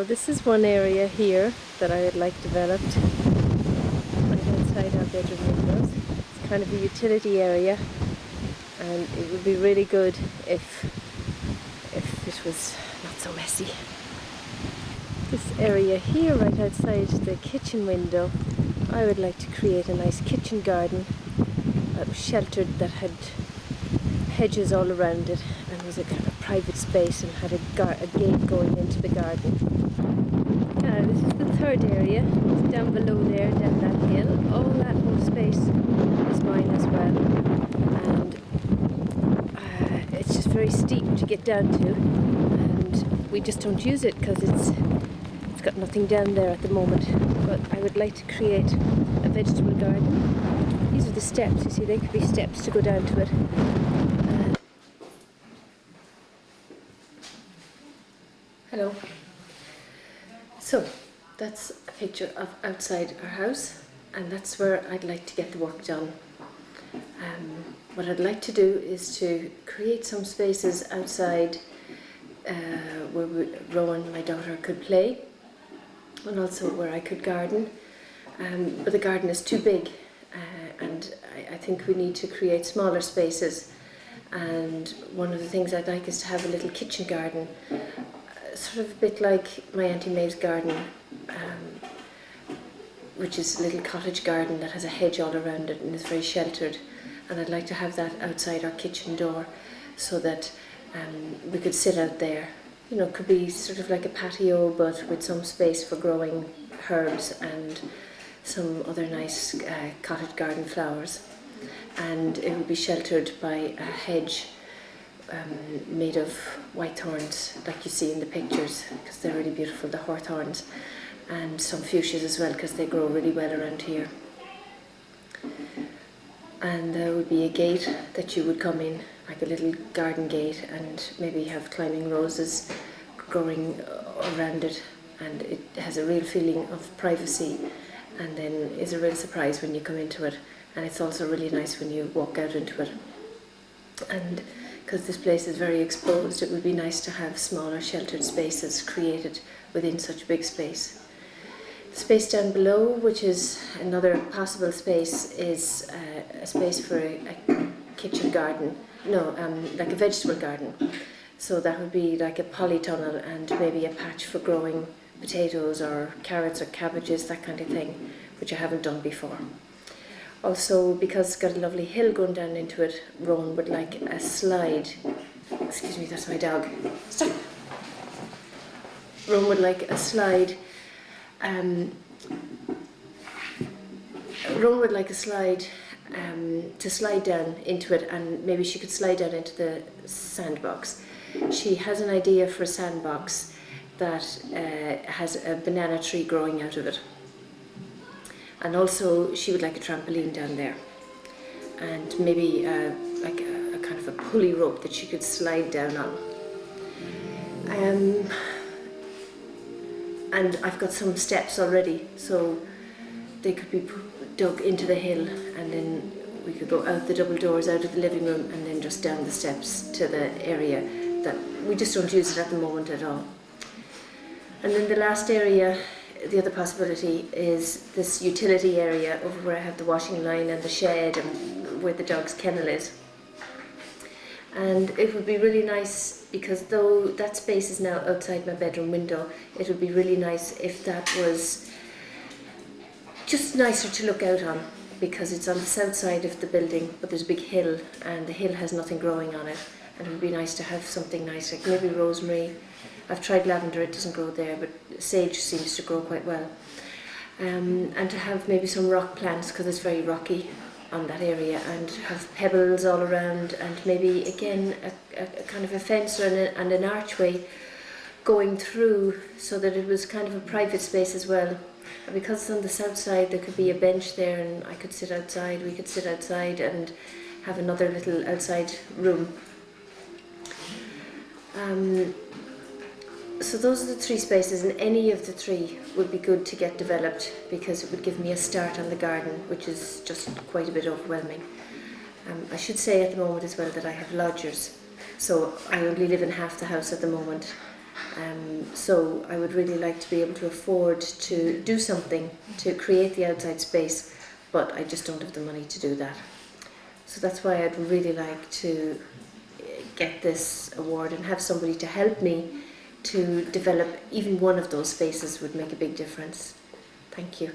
So this is one area here that I would like developed right outside our bedroom windows. It's kind of a utility area, and it would be really good if it was not so messy. This area here right outside the kitchen window, I would like to create a nice kitchen garden that was sheltered, that had hedges all around it, and was a kind of private space and had a gate going into the garden. This is the third area. It's down below there, down that hill. All that whole space is mine as well, and it's just very steep to get down to, and we just don't use it because it's got nothing down there at the moment. But I would like to create a vegetable garden. These are the steps, you see, they could be steps to go down to it. Hello. So that's a picture of outside our house, and that's where I'd like to get the work done. What I'd like to do is to create some spaces outside where Rowan, my daughter, could play, and also where I could garden. But the garden is too big, and I think we need to create smaller spaces. And one of the things I'd like is to have a little kitchen garden, sort of a bit like my Auntie Maeve's garden, which is a little cottage garden that has a hedge all around it and is very sheltered. And I'd like to have that outside our kitchen door, so that we could sit out there. You know, it could be sort of like a patio, but with some space for growing herbs and some other nice cottage garden flowers. And it would be sheltered by a hedge made of white thorns, like you see in the pictures, because they're really beautiful, the hawthorns, and some fuchsias as well, because they grow really well around here. And there would be a gate that you would come in, like a little garden gate, and maybe have climbing roses growing around it, and it has a real feeling of privacy, and then is a real surprise when you come into it. And it's also really nice when you walk out into it. And because this place is very exposed, it would be nice to have smaller sheltered spaces created within such a big space. The space down below, which is another possible space, is a space for a kitchen garden, like a vegetable garden. So that would be like a polytunnel and maybe a patch for growing potatoes or carrots or cabbages, that kind of thing, which I haven't done before. Also, because it's got a lovely hill going down into it, Rowan would like a slide. Excuse me, that's my dog. Stop! Rowan would like a slide. Rowan would like a slide to slide down into it, and maybe she could slide down into the sandbox. She has an idea for a sandbox that has a banana tree growing out of it. And also she would like a trampoline down there, and maybe like a kind of a pulley rope that she could slide down on. And I've got some steps already, so they could be dug into the hill, and then we could go out the double doors out of the living room and then just down the steps to the area that we just don't use it at the moment at all. And then the last area, the other possibility, is this utility area over where I have the washing line and the shed and where the dog's kennel is. And it would be really nice, because though that space is now outside my bedroom window, it would be really nice if that was just nicer to look out on, because it's on the south side of the building, but there's a big hill and the hill has nothing growing on it, and it would be nice to have something nice, like maybe rosemary. I've tried lavender, it doesn't grow there, but sage seems to grow quite well. And to have maybe some rock plants, because it's very rocky on that area, and have pebbles all around, and maybe again a kind of a fence and an archway going through, so that it was kind of a private space as well. And because it's on the south side, there could be a bench there, and I could sit outside, we could sit outside and have another little outside room. So those are the three spaces, and any of the three would be good to get developed, because it would give me a start on the garden, which is just quite a bit overwhelming. I should say at the moment as well that I have lodgers, so I only live in half the house at the moment, So I would really like to be able to afford to do something to create the outside space, but I just don't have the money to do that. So that's why I'd really like to get this award and have somebody to help me to develop even one of those spaces would make a big difference. Thank you.